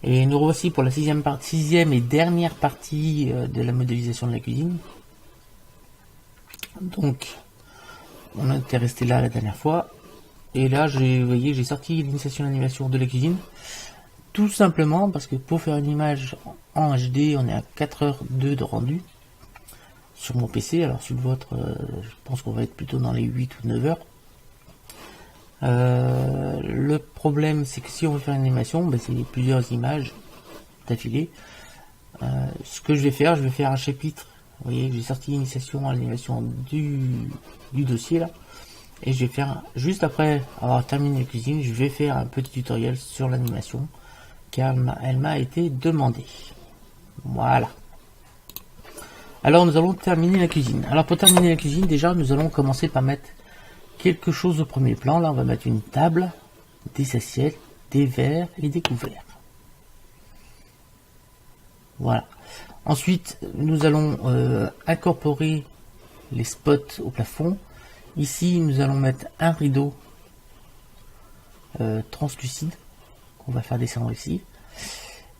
Et nous revoici pour la sixième et dernière partie de la modélisation de la cuisine. Donc, on était resté là la dernière fois. Et là, vous voyez, j'ai sorti l'initiation d'animation de la cuisine. Tout simplement parce que pour faire une image en HD, on est à 4h02 de rendu sur mon PC. Alors sur le vôtre, je pense qu'on va être plutôt dans les 8 ou 9 heures. Le problème, c'est que si on veut faire une animation, c'est plusieurs images d'affilée. Ce que je vais faire un chapitre. Vous voyez, j'ai sorti l'initiation à l'animation du dossier là. Et je vais faire, juste après avoir terminé la cuisine, je vais faire un petit tutoriel sur l'animation, car elle m'a été demandée. Voilà. Alors nous allons terminer la cuisine. Alors pour terminer la cuisine, déjà nous allons commencer par mettre quelque chose au premier plan. Là on va mettre une table, des assiettes, des verres et des couverts. Voilà. Ensuite nous allons incorporer les spots au plafond. Ici nous allons mettre un rideau translucide qu'on va faire descendre ici.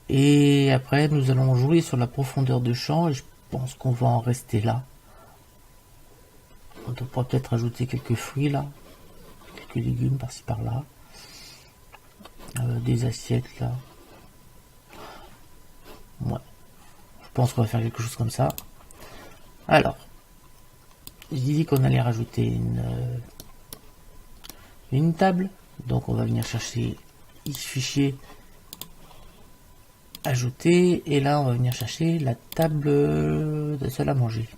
Et après nous allons jouer sur la profondeur de champ et je pense qu'on va en rester là. On pourra peut-être ajouter quelques fruits là, quelques légumes par-ci par-là, des assiettes là. Ouais, je pense qu'on va faire quelque chose comme ça. Alors, je disais qu'on allait rajouter une table, donc on va venir chercher ce fichier ajouter et là on va venir chercher la table de salle à manger.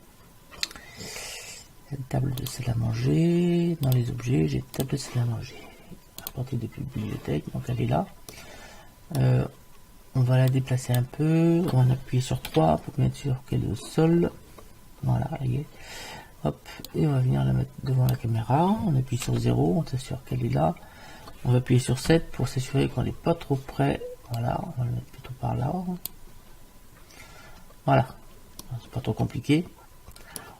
La table de salle à manger, dans les objets j'ai table de salle à manger apportée depuis bibliothèque, donc elle est là. On va la déplacer un peu, on va appuyer sur 3 pour mettre sûr qu'elle est au sol. Voilà, hop, et on va venir la mettre devant la caméra, on appuie sur 0, on s'assure qu'elle est là. On va appuyer sur 7 pour s'assurer qu'on n'est pas trop près. Voilà, on va le mettre plutôt par là. Voilà, c'est pas trop compliqué.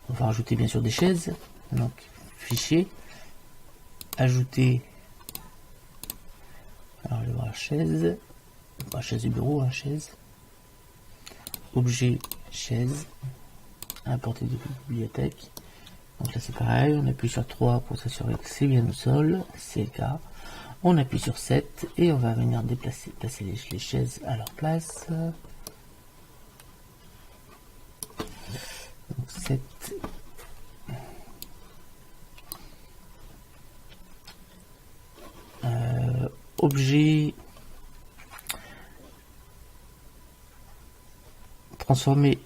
On va rajouter bien sûr des chaises. Donc, fichier, ajouter. Alors, je vais voir chaise. Pas chaise du bureau, hein, chaise. Objet, chaise. Importer depuis bibliothèque. Donc là, c'est pareil. On appuie sur 3 pour s'assurer que c'est bien au sol. C'est le cas. On appuie sur 7 et on va venir placer les chaises à leur place. Donc 7. Objet. Transformer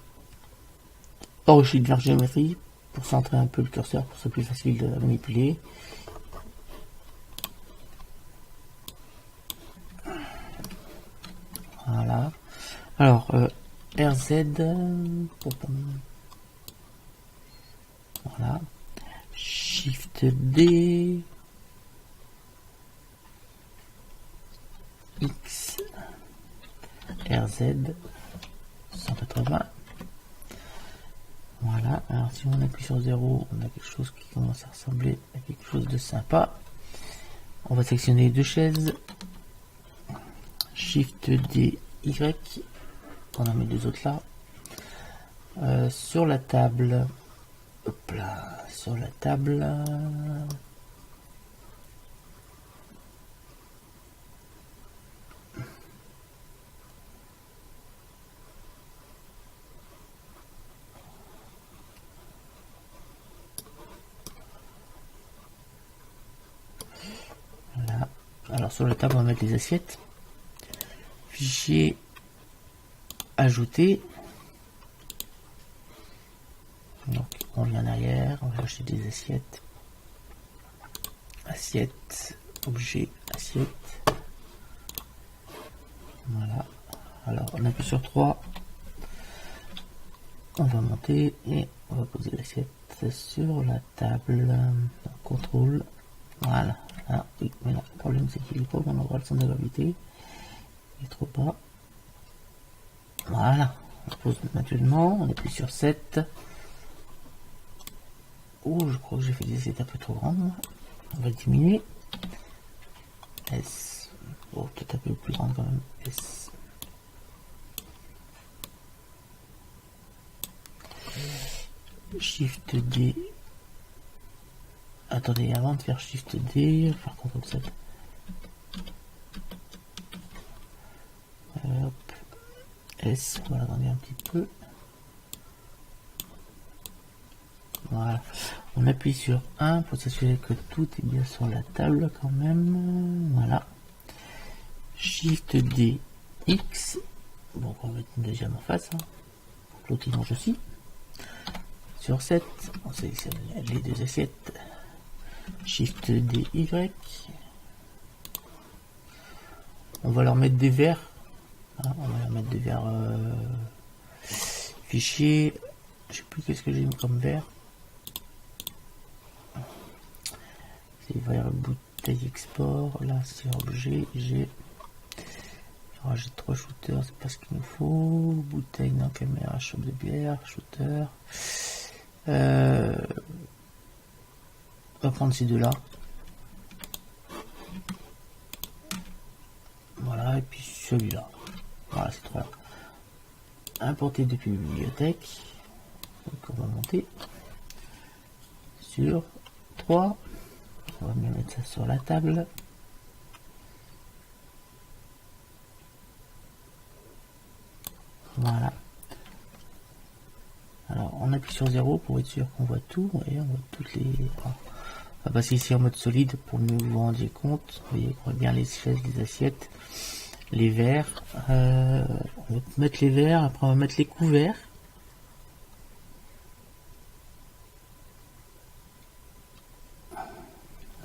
origine vers géométrie pour centrer un peu le curseur pour que ce soit plus facile de manipuler. Voilà. Alors, RZ. Voilà. Shift D. X. RZ. 180. Voilà. Alors, si on appuie sur 0, on a quelque chose qui commence à ressembler à quelque chose de sympa. On va sélectionner les deux chaises. Shift D, Y, on en met deux autres là. Sur la table, hop là, sur la table, voilà. Alors sur la table, on va mettre les assiettes. Fichier, ajouter. Donc on vient en arrière, on va acheter des assiettes. Assiette, objet, assiette. Voilà. Alors on appuie sur 3. On va monter et on va poser l'assiette sur la table. Contrôle. Voilà. Ah, oui, mais là, le problème c'est qu'il est pas au bon endroit, le centre de gravité. Il est trop bas. Voilà. On pose maintenant, on appuie sur 7. Oh, je crois que j'ai fait des assiettes un peu trop grandes. On va diminuer. S. Oh, peut-être un peu plus grande quand même. S. Shift D. Attendez, avant de faire Shift D, faire CTRL Z. Hop. S, on va l'agrandir un petit peu. Voilà. On appuie sur 1 pour s'assurer que tout est bien sur la table quand même. Voilà. Shift D, X. Bon, on va mettre une deuxième en face. Hein. L'autre il mange aussi. Sur 7, on sélectionne les deux assiettes. Shift D, Y. On va leur mettre des verres. Hein, on va leur mettre des verres fichiers. Je sais plus qu'est-ce que j'ai mis comme verre. C'est vers bouteille export. Là, c'est objet. J'ai. J'ai 3 shooters, c'est pas ce qu'il nous faut. Bouteille, non, caméra, shop de bière, shooter. On va prendre ces deux-là. Voilà, et puis celui-là. Voilà, c'est trois. Importer depuis bibliothèque. Donc on va monter sur 3. On va bien mettre ça sur la table. Voilà. Alors on appuie sur 0 pour être sûr qu'on voit tout. Et on voit toutes les. On va passer ici en mode solide pour mieux vous rendre compte. Vous voyez qu'on voit bien les chaises, les assiettes, les verres. On va mettre les verres, après on va mettre les couverts.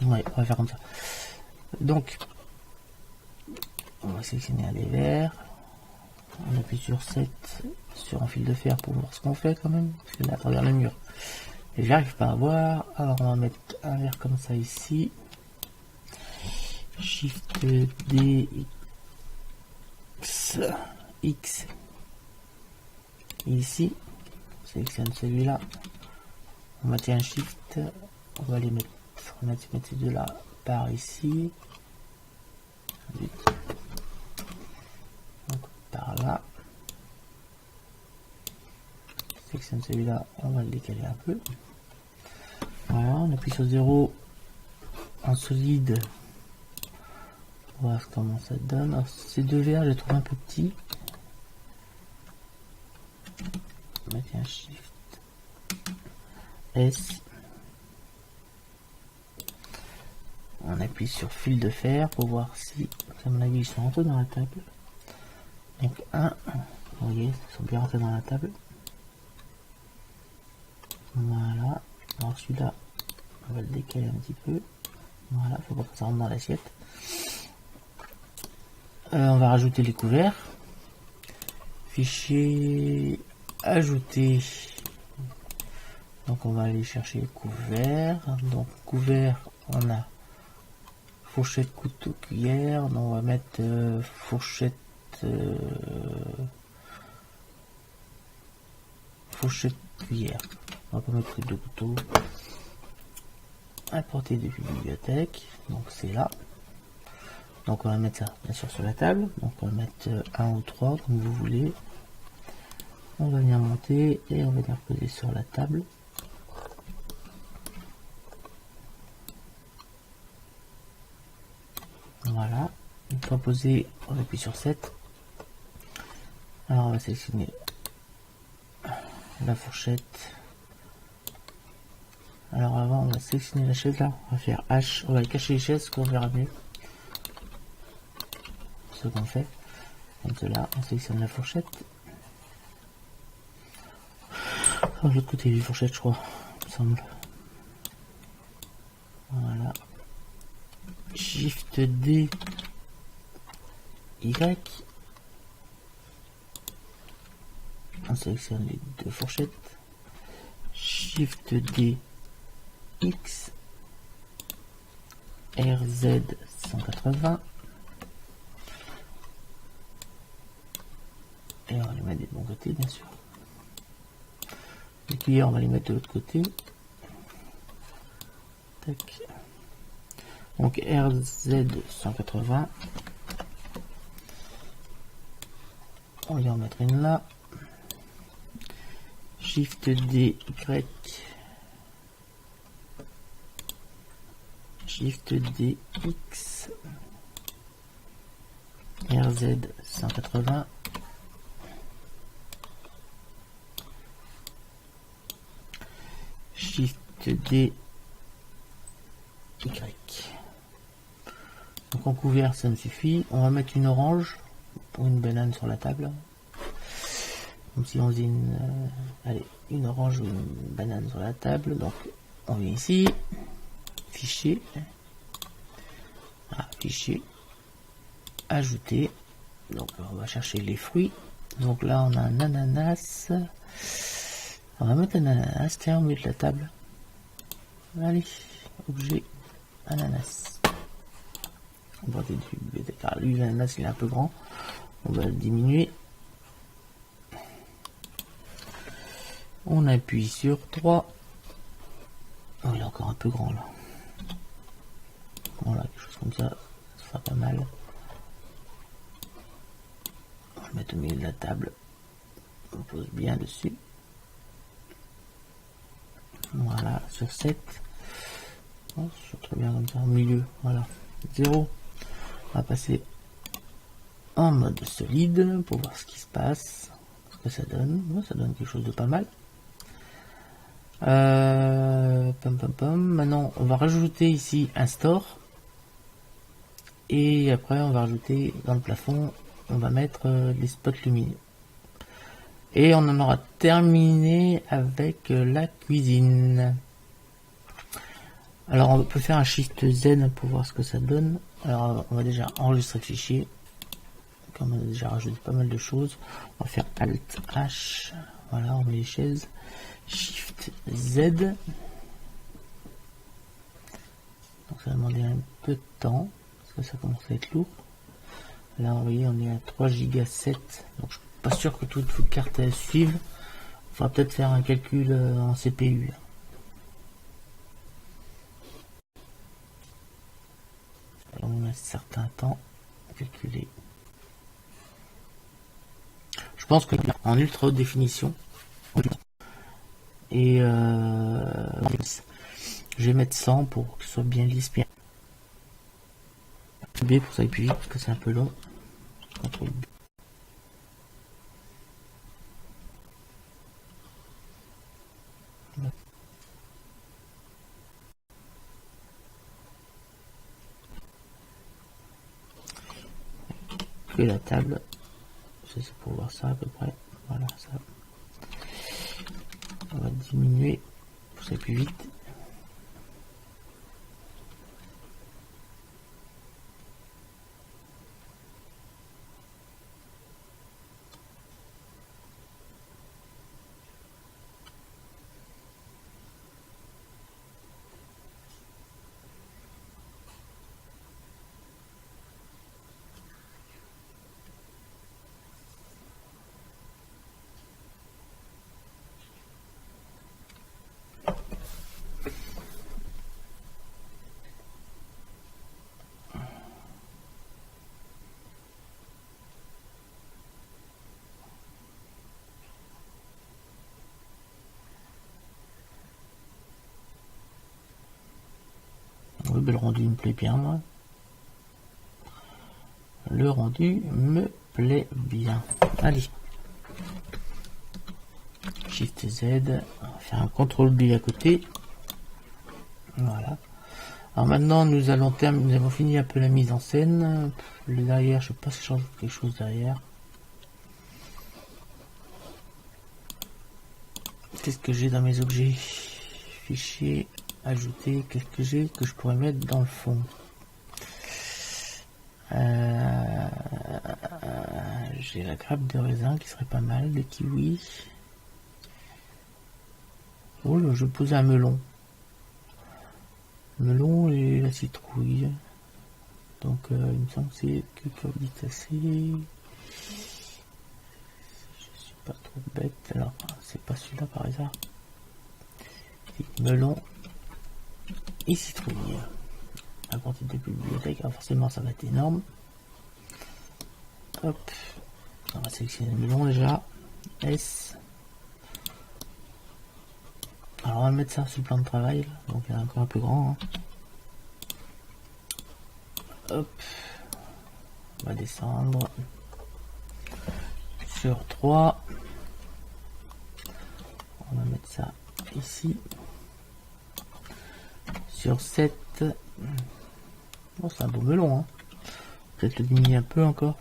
Ouais, on va faire comme ça. Donc, on va sélectionner les verres. On appuie sur 7 sur un fil de fer pour voir ce qu'on fait quand même. Parce que là, à travers le mur, et j'arrive pas à voir. Alors, on va mettre un verre comme ça ici. Shift D, X. Ici, on sélectionne celui-là. On maintient un Shift. On va les mettre. On va mettre ces deux-là par ici. Donc, par là. Sélectionne celui-là, on va le décaler un peu. Voilà, on appuie sur 0 en solide. On va voir comment ça donne. Alors, ces deux verres, je les trouve un peu petits. On va mettre un Shift S. On appuie sur fil de fer pour voir si, à mon avis, ils sont rentrés dans la table. Donc 1, vous voyez, ils sont bien rentrés dans la table. Voilà. Alors celui-là, on va le décaler un petit peu. Voilà, faut pas que ça rentre dans l'assiette. On va rajouter les couverts. Fichier ajouter. Donc on va aller chercher les couverts. Donc couverts, on a fourchette, couteau, cuillère. Donc on va mettre fourchette, cuillère. On va pas mettre que deux couteaux. Importer depuis bibliothèque. Donc c'est là. Donc on va mettre ça bien sûr sur la table. Donc on va mettre 1 ou 3 comme vous voulez. On va venir monter et on va venir poser sur la table. Voilà. Une fois posé, on appuie sur 7. Alors on va sélectionner la fourchette. Alors avant on va sélectionner la chaise là. On va faire H. On va cacher les chaises qu'on verra mieux. Ce qu'on fait. Comme cela, on sélectionne la fourchette. De l'autre côté des fourchettes, je crois, il me semble. Voilà. Shift D, Y. On sélectionne les deux fourchettes. Shift D, X. RZ 180. Et on va les mettre des bons côtés, bien sûr. Les cuillères, on va les mettre de l'autre côté. Tac. Donc RZ 180. On va y en mettre une là. Shift D, Y. Shift D, X. RZ 180. Shift D, Y. Donc en couvert ça me suffit. On va mettre une orange pour une banane sur la table. Comme si on faisait une orange ou une banane sur la table. Donc on vient ici, fichier, fichier, ajouter. Donc on va chercher les fruits. Donc là on a un ananas. On va mettre un ananas, tiens, au milieu de la table. Allez, objet, ananas. On va car lui l'ananas il est un peu grand. On va le diminuer. On appuie sur 3. Oh, il est encore un peu grand là. Voilà, quelque chose comme ça, ça sera pas mal. On va le mettre au milieu de la table. On pose bien dessus. Voilà, sur 7. Oh, c'est très bien comme ça, au milieu. Voilà, 0. On va passer en mode solide pour voir ce qui se passe, ce que ça donne. Ouais, ça donne quelque chose de pas mal. Maintenant, on va rajouter ici un store. Et après, on va rajouter dans le plafond, on va mettre des spots lumineux. Et on en aura terminé avec la cuisine. Alors, on peut faire un Shift Z pour voir ce que ça donne. Alors, on va déjà enregistrer le fichier. Comme on a déjà rajouté pas mal de choses, on va faire Alt H. Voilà, on met les chaises. Shift Z. Donc ça va demander un peu de temps, parce que ça commence à être lourd. Là, vous voyez, on est à 3 Go 7. Donc je suis pas sûr que toute carte suive. Il faudra peut-être faire un calcul en CPU. Alors, on a un certain temps à calculer. Je pense que en ultra haute définition. Et je vais mettre 100 pour que ce soit bien lisse, bien. B pour ça aille plus vite parce que c'est un peu long. CTRL B. Et la table, c'est pour voir ça à peu près. Voilà ça. On va diminuer pour ça aille plus vite. Oui, ben le rendu me plaît bien, moi. Le rendu me plaît bien. Allez. Shift Z. On va faire un CTRL B à côté. Voilà. Alors maintenant, nous avons fini un peu la mise en scène. Le derrière, je sais pas si je change quelque chose derrière. Qu'est-ce que j'ai dans mes objets? Fichier, ajouter, qu'est-ce que j'ai que je pourrais mettre dans le fond? J'ai la grappe de raisin qui serait pas mal, le kiwi. Oh là, je pose un melon. Melon et la citrouille. Donc il me semble que c'est cucurbitacée. Je suis pas trop bête. Alors c'est pas celui-là par hasard. Melon et citrouille. À partir de bibliothèque, alors forcément ça va être énorme. Hop, on va sélectionner le melon déjà. S. Alors on va mettre ça sur le plan de travail, là. Donc il est encore un peu grand. Hein. Hop, on va descendre sur 3. On va mettre ça ici. Sur 7. Bon, c'est un beau melon. Hein. Peut-être le diminuer un peu encore.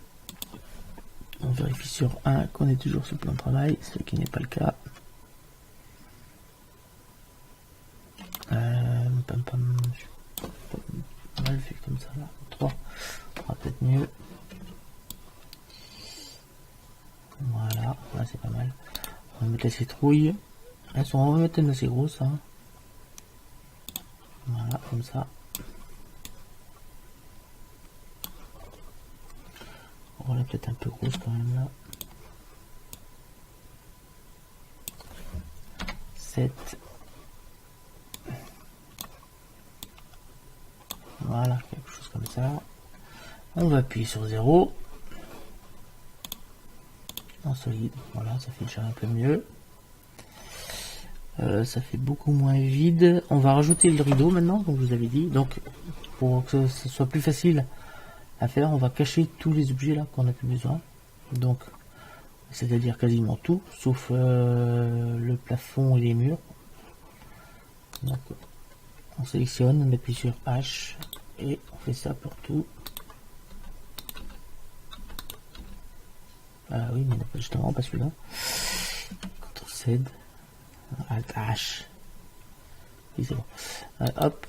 On vérifie sur 1 qu'on est toujours sur le plan de travail, ce qui n'est pas le cas. Mal fait comme ça là. 3. On va peut-être mieux. Voilà, là c'est pas mal. On va mettre la citrouille. Elles sont vraiment assez grosses. Hein. Voilà, comme ça. On va peut-être un peu grosse quand même là. 7. Voilà, quelque chose comme ça. On va appuyer sur 0. En solide, voilà, ça fait déjà un peu mieux. Ça fait beaucoup moins vide. On va rajouter le rideau maintenant, comme je vous avais dit. Donc, pour que ce soit plus facile à faire, on va cacher tous les objets là qu'on n'a plus besoin. Donc, c'est-à-dire quasiment tout, sauf le plafond et les murs. Donc, on sélectionne, on appuie sur H et on fait ça pour tout. Ah oui, mais justement pas celui-là. CTRL Z, Alt H. Oui, c'est bon. Hop.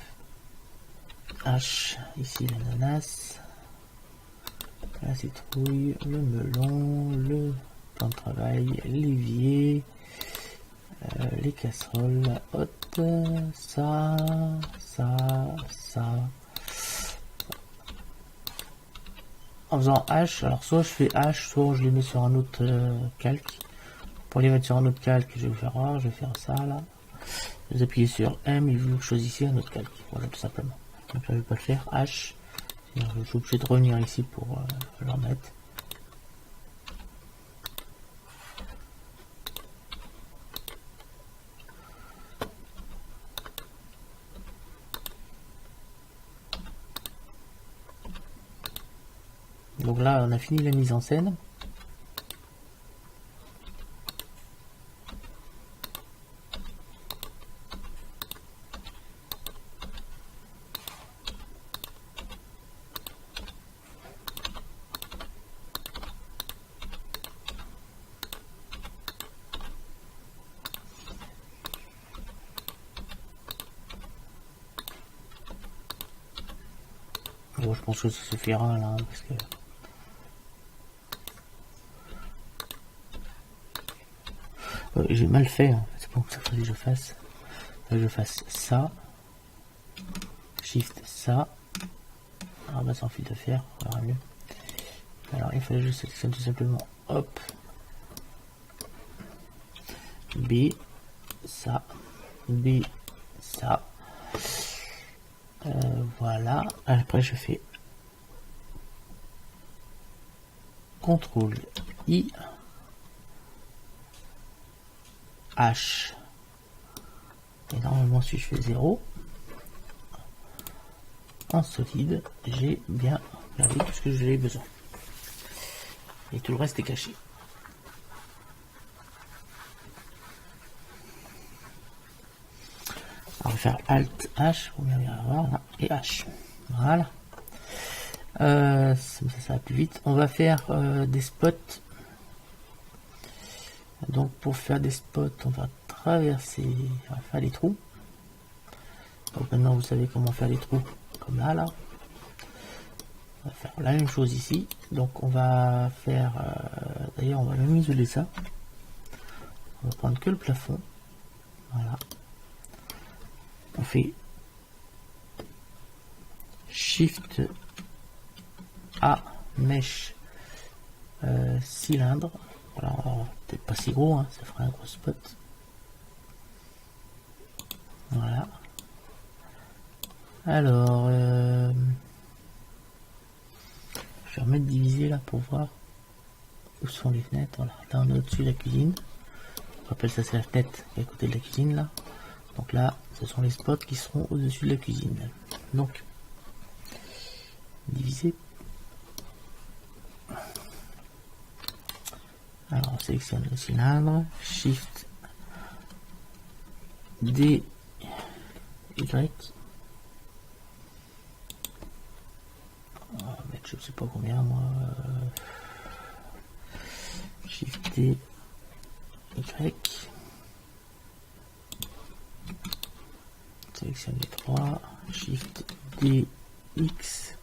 H, ici l'ananas, la citrouille, le melon, le plan de travail, l'évier, les casseroles, la hotte, ça. En faisant H, alors soit je fais H, soit je les mets sur un autre calque. Pour les mettre sur un autre calque, je vais faire rare, je vais faire ça là. Vous appuyez sur M et vous choisissez un autre calque. Voilà, tout simplement. Donc là, je ne vais pas le faire. H. Je suis obligé de revenir ici pour le remettre. Donc là, on a fini la mise en scène. Bon, je pense que ça suffira là, parce que j'ai mal fait, hein. C'est pour ça que je fasse. Je fasse ça, Shift ça, alors bah sans fil de fer, on verra mieux. Alors il fallait que je sélectionne tout simplement, hop, B, ça, B, ça. Voilà, après je fais CTRL I, H, et normalement si je fais 0 en solide, j'ai bien gardé tout ce que j'ai besoin et tout le reste est caché. On va faire Alt H pour bien voir là, et H. Voilà. Ça va plus vite. On va faire des spots. Donc pour faire des spots, on va traverser, on va faire des trous. Donc maintenant vous savez comment faire des trous, comme là. On va faire la même chose ici. Donc on va faire, d'ailleurs on va même isoler ça. On va prendre que le plafond. Voilà. On fait Shift A, mèche, cylindre. Voilà, peut-être pas si gros, hein, ça fera un gros spot. Voilà. Alors, je vais remettre diviser là pour voir où sont les fenêtres. Voilà, là on est au-dessus de la cuisine. Je rappelle, ça c'est la fenêtre qui est à côté de la cuisine là. Donc là, ce sont les spots qui seront au-dessus de la cuisine. Donc, diviser. Alors, on sélectionne le cylindre, Shift D, Y. On va mettre je sais pas combien, moi. Shift D, Y. Sélectionne les trois, Shift D, X.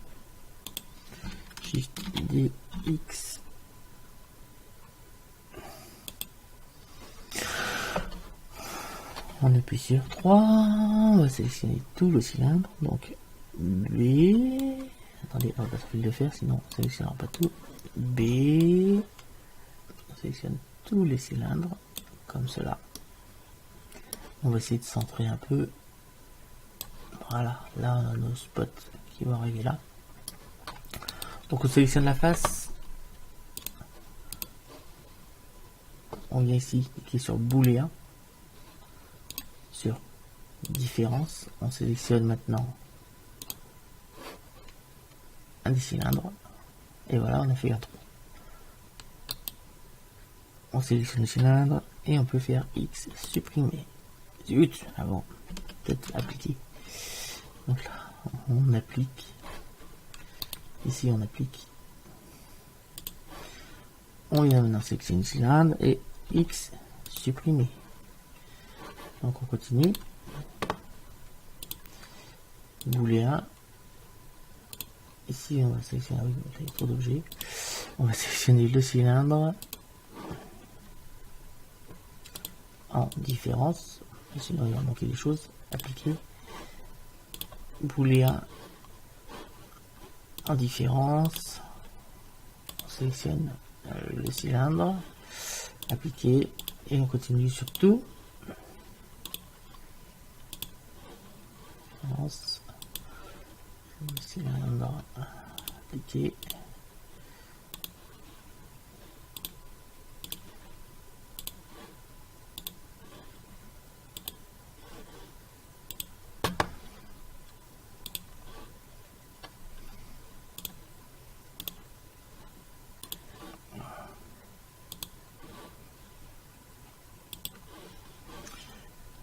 Shift D, X. On appuie sur 3, on va sélectionner tout le cylindre, donc B, attendez, on va pas le faire, sinon on ne sélectionnera pas tout, B, on sélectionne tous les cylindres, comme cela, on va essayer de centrer un peu, voilà, là on a nos spots qui vont arriver là, donc on sélectionne la face, on vient ici, cliquer sur booléen, sur différence, on sélectionne maintenant un des cylindres et voilà, on a fait un trou. On sélectionne le cylindre et on peut faire X supprimer. Zut, avant, peut-être appliquer. Donc là, on applique. Ici, on applique. On vient maintenant sélectionner le cylindre et X supprimer. Donc on continue. Booléen. Ici on va sélectionner, oui, il y a trop d'objets. On va sélectionner le cylindre en différence. Sinon il va manquer des choses. Appliquer. Booléen en différence. On sélectionne le cylindre. Appliquer. Et on continue sur tout. Le cylindre appliqué.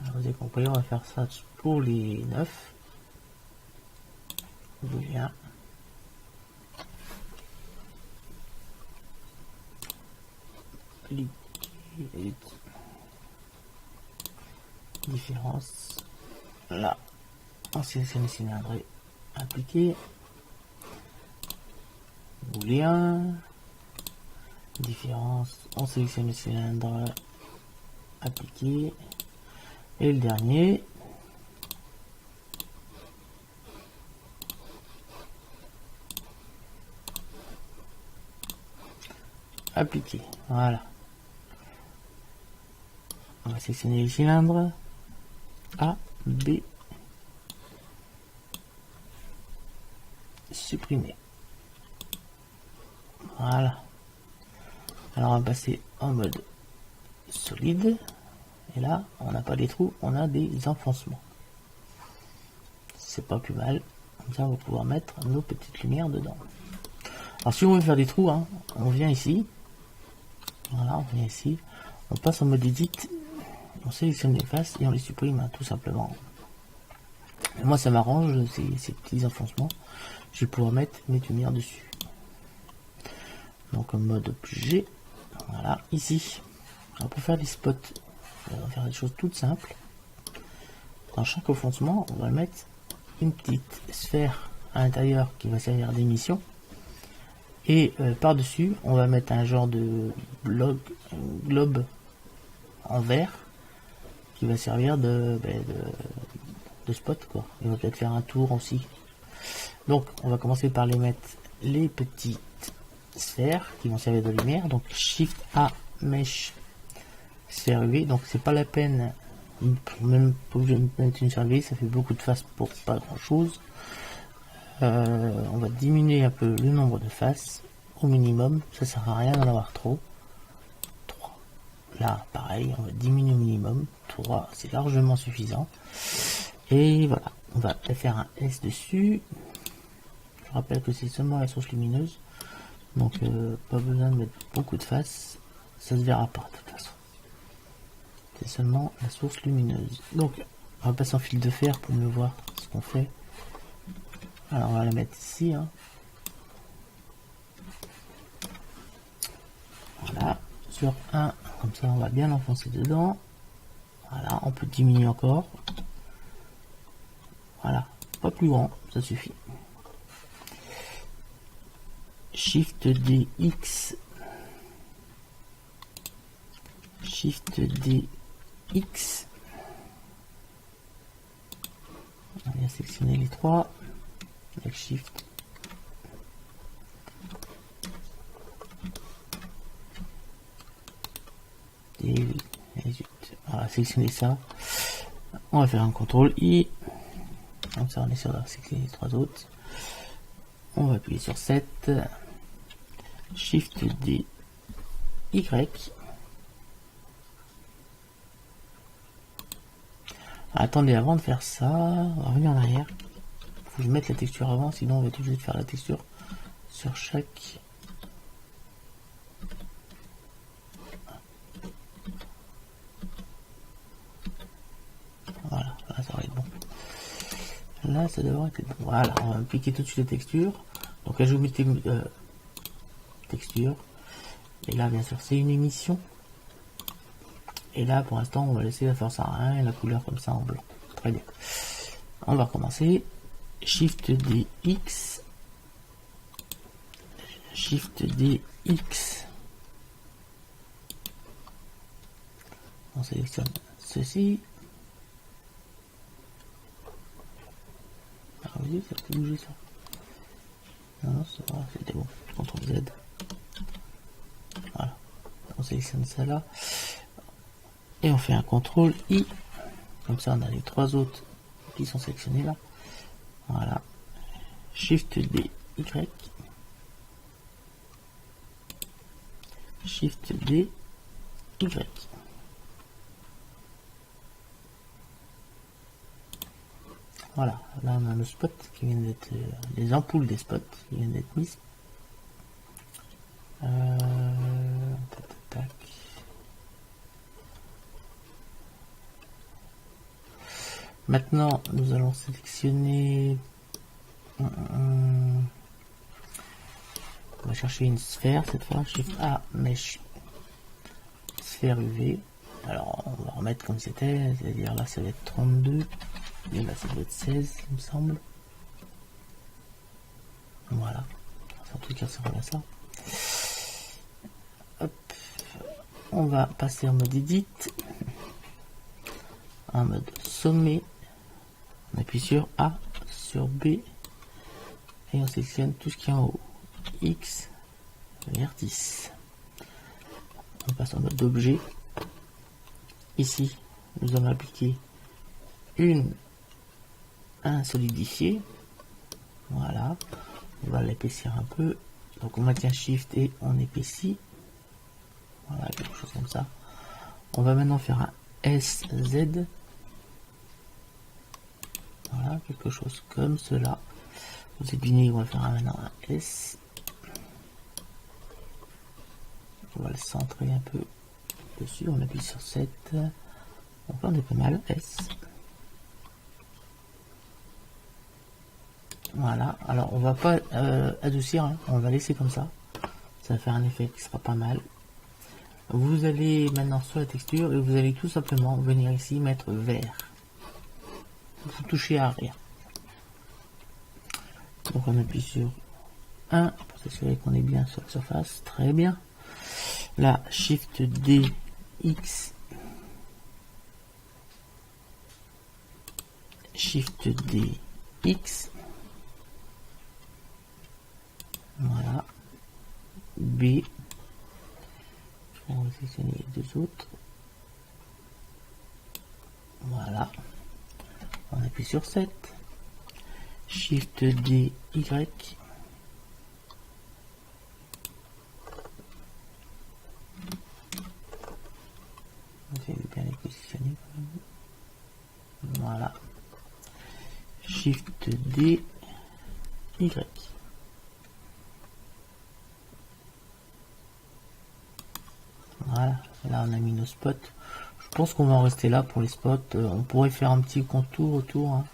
Alors, vous avez compris, on va faire ça pour les 9. Booléen. Différence. Là, on sélectionne le cylindre et appliquer. Booléen. Différence. On sélectionne le cylindre, appliquer. Et le dernier. Appliquer. Voilà. On va sélectionner les cylindres. A, B. Supprimer. Voilà. Alors on va passer en mode solide. Et là, on n'a pas des trous, on a des enfoncements. C'est pas plus mal. Comme ça, on va pouvoir mettre nos petites lumières dedans. Alors si on veut faire des trous, hein, on vient ici. Voilà, on vient ici. On passe en mode edit. On sélectionne les faces et on les supprime, hein, tout simplement. Et moi, ça m'arrange, ces petits enfoncements. Je vais pouvoir mettre mes lumières dessus. Donc en mode objet. Voilà, ici. Alors, pour faire des spots, on va faire des choses toutes simples. Dans chaque enfoncement, on va mettre une petite sphère à l'intérieur qui va servir d'émission. Et par-dessus, on va mettre un genre de globe en verre qui va servir de spot, quoi. Il va peut-être faire un tour aussi. Donc, on va commencer par les mettre les petites sphères qui vont servir de lumière. Donc, Shift A, Mesh, sphère UV. Donc, c'est pas la peine, même pour mettre une sphère UV, ça fait beaucoup de faces pour pas grand chose. On va diminuer un peu le nombre de faces au minimum, ça sert à rien d'en avoir trop. 3. Là, pareil, on va diminuer au minimum. 3, c'est largement suffisant. Et voilà, on va faire un S dessus. Je rappelle que c'est seulement la source lumineuse. Donc, pas besoin de mettre beaucoup de face. Ça se verra pas, de toute façon. C'est seulement la source lumineuse. Donc, on va passer en fil de fer pour mieux voir ce qu'on fait. Alors, on va la mettre ici. Hein. Voilà, sur 1, comme ça on va bien l'enfoncer dedans. Voilà, on peut diminuer encore. Voilà, pas plus grand, ça suffit. Shift DX. Shift DX. On va bien sélectionner les trois. Avec Shift. On va sélectionner ça. On va faire un CTRL I. Comme ça, on est sûr d'avoir sélectionné les trois autres. On va appuyer sur 7. Shift D, Y. Attendez, avant de faire ça, on va revenir en arrière. Faut que je mette la texture avant, sinon on va être obligé de faire la texture sur chaque. Voilà, là ça va être bon. Là ça devrait être bon. Voilà, on va appliquer tout de suite la texture. Donc là je vous mets texture. Et là bien sûr c'est une émission. Et là pour l'instant on va laisser la force à 1 et la couleur comme ça en blanc. Très bien. On va recommencer. Shift DX. Shift DX. On sélectionne ceci. Ah oui, ça peut bouger ça. Non, ça va, c'était bon. CTRL Z. Voilà. On sélectionne ça là. Et on fait un CTRL I. Comme ça, on a les trois autres qui sont sélectionnés là. Voilà. Shift D, Y. Shift D, Y. Voilà. Là, on a le spot qui vient d'être. Les ampoules des spots qui viennent d'être mises. Tac. Maintenant, nous allons sélectionner. On va chercher une sphère cette fois. Shift A, Mesh, sphère UV. Alors, on va remettre comme c'était, c'est-à-dire là, ça va être 32. Et là, ça doit être 16, il me semble. Voilà. C'est un truc qui ressemble à ça. Hop. On va passer en mode Edit. En mode sommet. On appuie sur A, sur B. Et on sélectionne tout ce qui est en haut. X, vertice. On passe en mode objet. Ici, nous allons appliquer un solidifié. Voilà. On va l'épaissir un peu. Donc on maintient Shift et on épaissit. Voilà, quelque chose comme ça. On va maintenant faire un SZ. Voilà, quelque chose comme cela. Vous devinez, on va faire maintenant un S. On va le centrer un peu dessus. On appuie sur 7. Donc là, on est pas mal. S. Voilà. Alors, on va pas adoucir. Hein. On va laisser comme ça. Ça va faire un effet qui sera pas mal. Vous allez maintenant sur la texture et vous allez tout simplement venir ici mettre vert. Vous touchez à rien. Donc on appuie sur 1 pour s'assurer qu'on est bien sur la surface. Très bien. Là, Shift D, X. Shift D, X. Voilà. B. On va sélectionner les deux autres. Voilà. On appuie sur 7. Shift D, Y. essayer de bien les positionner. Voilà. Shift D, Y. Voilà, là on a mis nos spots. Je pense qu'on va en rester là pour les spots. On pourrait faire un petit contour autour, hein,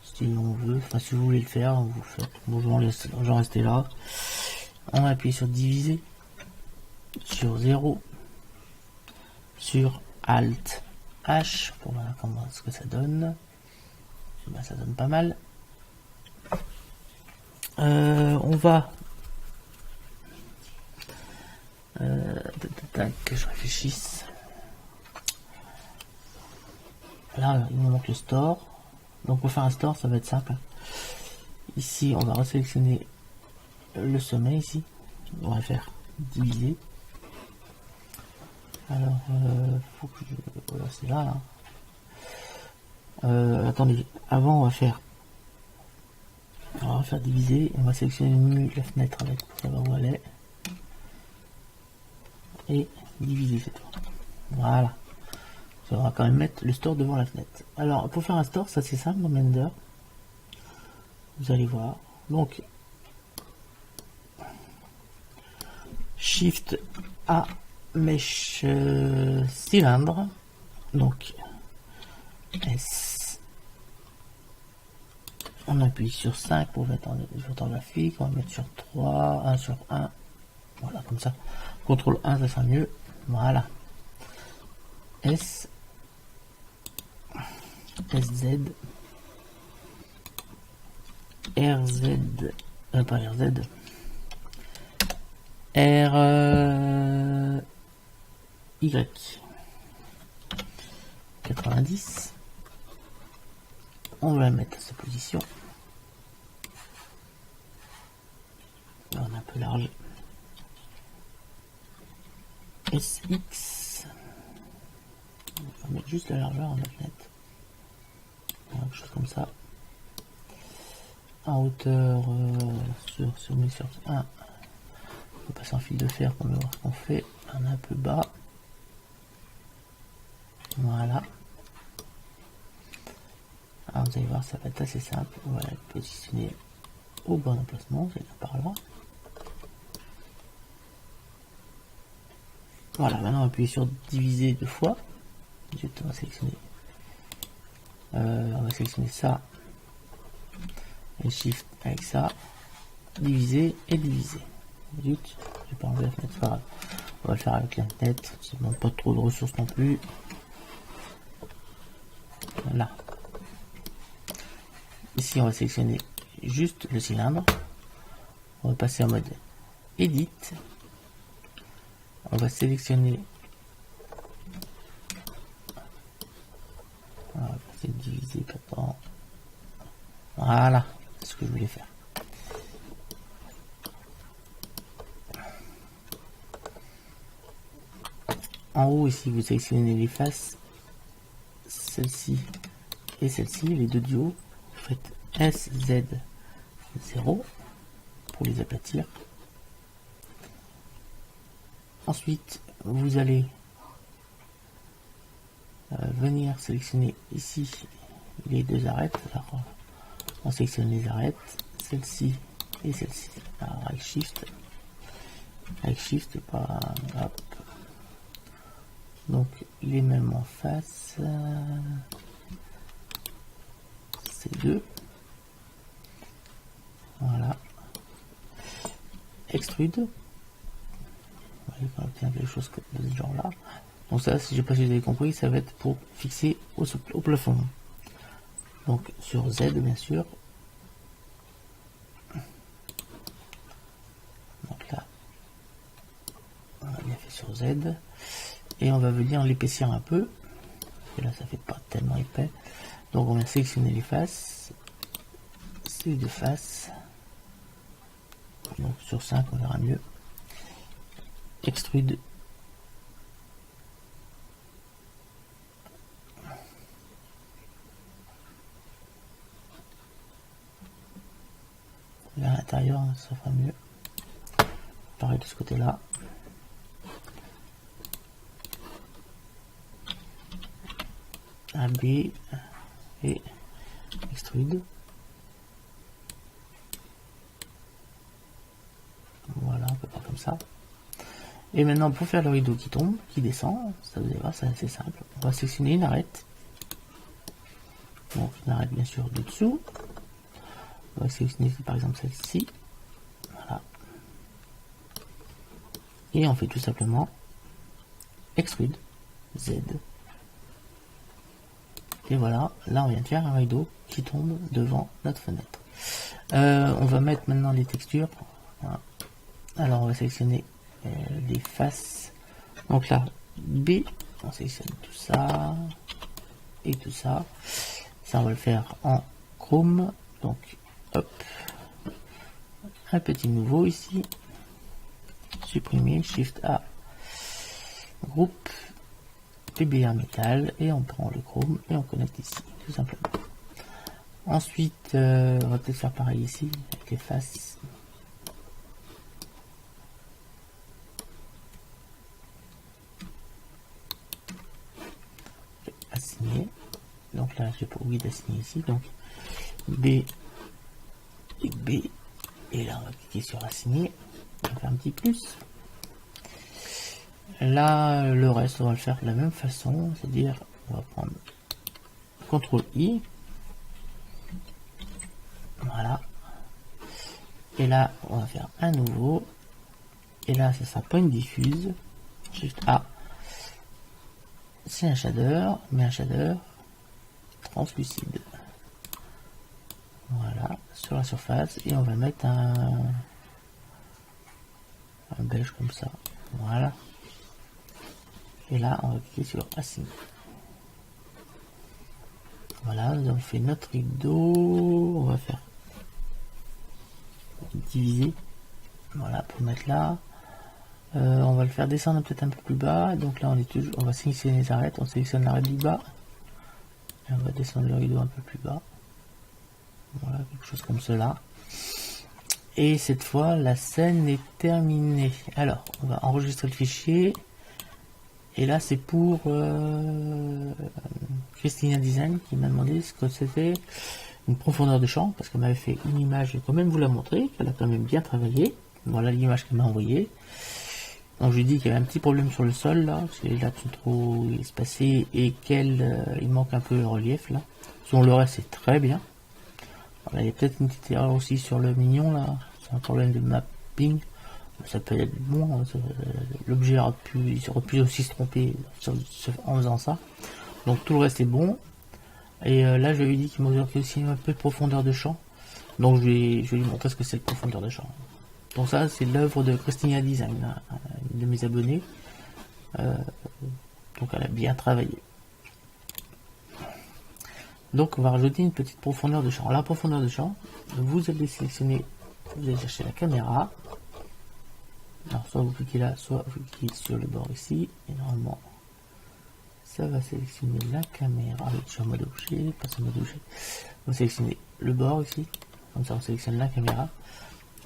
si on veut. Enfin, si vous voulez le faire, vous le faites. Bon, j'en rester là. On va appuyer sur diviser, sur 0, sur Alt H pour voir comment ce que ça donne. Ben, ça donne pas mal. On va que je réfléchisse. Là, il nous manque le store. Donc pour faire un store, ça va être simple. Ici, on va resélectionner le sommet ici. On va faire diviser. Alors, faut que je... Voilà, c'est là. Attendez, avant on va faire diviser. On va sélectionner la fenêtre avec pour savoir où elle est. Et diviser cette fois. Voilà. Ça va quand même mettre le store devant la fenêtre. Alors, pour faire un store, ça c'est simple dans Blender. Vous allez voir. Donc, Shift A, mèche cylindre. Donc, S. On appuie sur 5 pour mettre en orthographique. On va mettre sur 3, 1 sur 1. Voilà, comme ça. CTRL 1, ça sera mieux. Voilà. S. SZ. RZ. Pas RZ. Y. 90. On va mettre à sa position. Là, on est un peu large. SX. On va mettre juste la largeur en fenêtre. Quelque chose comme ça. En hauteur sur 1. On va passer en fil de fer pour voir ce qu'on fait. On est un peu bas. Voilà. Alors vous allez voir, ça va être assez simple. On va la positionner au bon emplacement, c'est par là. Voilà, maintenant on va appuyer sur diviser 2 fois. Ensuite, on va sélectionner ça. Et shift avec ça. Diviser et diviser. Zut, je vais pas enlever la fenêtre, c'est pas grave. On va le faire avec la fenêtre, ça ne demande pas trop de ressources non plus. Voilà. Ici, on va sélectionner juste le cylindre. On va passer en mode Edit. On va sélectionner. On va passer diviser maintenant. Voilà, c'est ce que je voulais faire. En haut, ici, vous sélectionnez les faces. Celle-ci et celle-ci, les deux du haut. Vous faites SZ0 pour les aplatir. Ensuite, vous allez venir sélectionner ici les deux arêtes. Alors, on sélectionne les arêtes, celle-ci et celle-ci. Alors, avec Shift, pas hop. Donc, les mêmes en face. Ces deux. Voilà. Extrude. On va obtenir quelque chose de ce genre là. Donc ça, si je sais pas si vous avez compris, ça va être pour fixer au plafond. Donc sur Z bien sûr. Donc là, on a bien fait sur Z. Et on va venir l'épaissir un peu. Et là, ça fait pas tellement épais. Donc on va sélectionner les faces. Ces deux faces. Donc sur 5, on verra mieux. Extrude. Là, à l'intérieur, ça fera mieux. Pareil de ce côté-là. AB et extrude. Voilà, on peut faire comme ça. Et maintenant, pour faire le rideau qui tombe, qui descend, ça vous allez voir, c'est assez simple. On va sélectionner une arête. Donc une arête bien sûr du dessous. On va sélectionner par exemple celle-ci. Voilà. Et on fait tout simplement extrude Z. Et voilà, là on vient de faire un rideau qui tombe devant notre fenêtre. On va mettre maintenant les textures. Voilà. Alors on va sélectionner les faces. Donc là, B, on sélectionne tout ça et tout ça. Ça on va le faire en chrome. Donc hop, un petit nouveau ici. Supprimer, Shift A, groupe PBR métal et on prend le chrome et on connecte ici, tout simplement. Ensuite, on va peut-être faire pareil ici avec les faces. Assigner. Donc là, j'ai pas oublié d'assigner ici. Donc B et B. Et là, on va cliquer sur assigner. On va faire un petit plus. Là, le reste, on va le faire de la même façon. C'est-à-dire, on va prendre CTRL I. Voilà. Et là, on va faire un nouveau. Et là, ça sera pas une diffuse. Shift A. C'est un shader, mais un shader translucide. Voilà, sur la surface. Et on va mettre un beige comme ça. Voilà. Et là, on va cliquer sur Assigner. Voilà, nous avons fait notre rideau. On va faire diviser. Voilà, pour mettre là. On va le faire descendre peut-être un peu plus bas. Donc là, on va sélectionner les arêtes. On sélectionne l'arête du bas. Et on va descendre le rideau un peu plus bas. Voilà, quelque chose comme cela. Et cette fois, la scène est terminée. Alors, on va enregistrer le fichier. Et là, c'est pour Christina Design qui m'a demandé ce que c'était une profondeur de champ. Parce qu'elle m'avait fait une image, je vais quand même vous la montrer, qu'elle a quand même bien travaillé. Voilà l'image qu'elle m'a envoyée. Donc je lui dis qu'il y avait un petit problème sur le sol là, parce que les lattes sont trop espacées et il manque un peu le relief là. Sinon le reste c'est très bien. Voilà, il y a peut-être une petite erreur aussi sur le mignon là, c'est un problème de mapping. Ça peut être bon, l'objet aurait pu aussi se tromper en faisant ça. Donc tout le reste est bon. Et là je lui ai dit qu'il manquait aussi un peu de profondeur de champ. Donc je vais lui montrer ce que c'est la profondeur de champ. Donc ça, c'est l'œuvre de Christina Design, une de mes abonnés. Donc elle a bien travaillé. Donc on va rajouter une petite profondeur de champ. La profondeur de champ, vous allez sélectionner, vous allez chercher la caméra. Alors soit vous cliquez là, soit vous cliquez sur le bord ici. Et normalement, ça va sélectionner la caméra. Je suis en mode objet, pas en mode objet. On va sélectionner le bord ici. Comme ça, on sélectionne la caméra.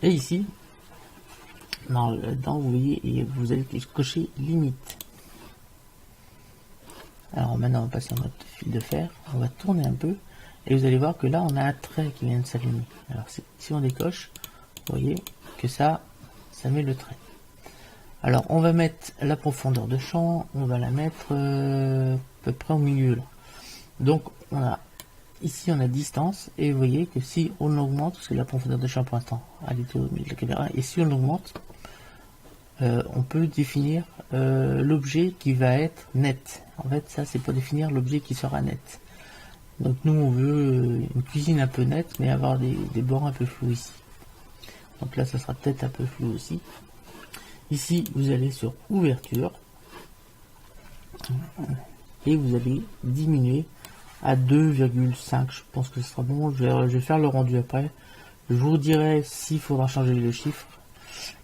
Et ici, là-dedans, vous voyez, vous allez cocher limite. Alors maintenant, on va passer en mode fil de fer. On va tourner un peu. Et vous allez voir que là, on a un trait qui vient de s'allumer. Alors si on décoche, vous voyez que ça met le trait. Alors on va mettre la profondeur de champ. On va la mettre à peu près au milieu là. Donc ici on a distance. Et vous voyez que si on augmente, parce que la profondeur de champ pour l'instant, elle est au milieu de la caméra. Et si on augmente, on peut définir l'objet qui va être net. En fait, ça c'est pour définir l'objet qui sera net. Donc nous on veut une cuisine un peu nette, mais avoir des bords un peu flous ici. Donc là ça sera peut-être un peu flou aussi. Ici vous allez sur ouverture et vous allez diminuer à 2,5. Je pense que ce sera bon. Je vais faire le rendu après. Je vous dirai s'il faudra changer le chiffre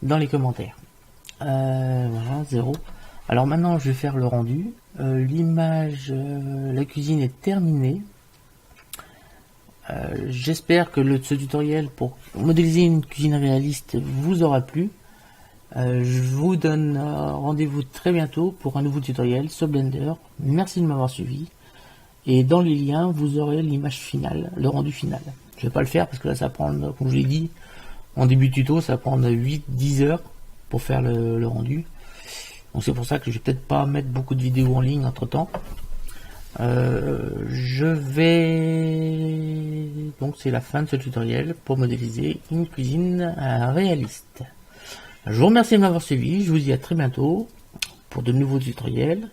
dans les commentaires. Voilà, 0. Alors maintenant je vais faire le rendu. L'image, la cuisine est terminée. J'espère que ce tutoriel pour modéliser une cuisine réaliste vous aura plu. Je vous donne rendez-vous très bientôt pour un nouveau tutoriel sur Blender. Merci de m'avoir suivi Et dans les liens, vous aurez l'image finale, le rendu final. Je vais pas le faire parce que là, ça prend, comme je l'ai dit, en début de tuto, ça prend 8-10 heures pour faire le rendu. Donc c'est pour ça que je vais peut-être pas mettre beaucoup de vidéos en ligne entre temps. Je vais... Donc c'est la fin de ce tutoriel pour modéliser une cuisine réaliste. Je vous remercie de m'avoir suivi, je vous dis à très bientôt pour de nouveaux tutoriels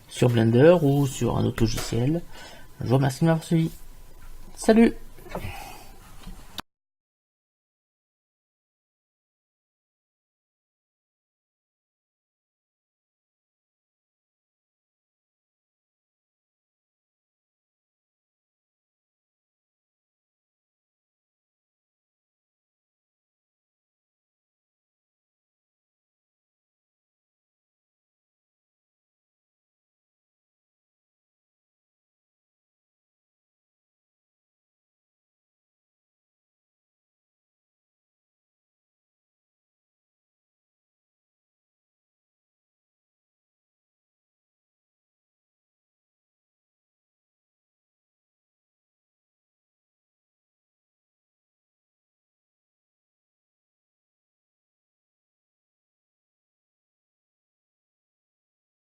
sur Blender ou sur un autre logiciel. Je vous remercie de m'avoir suivi. Salut!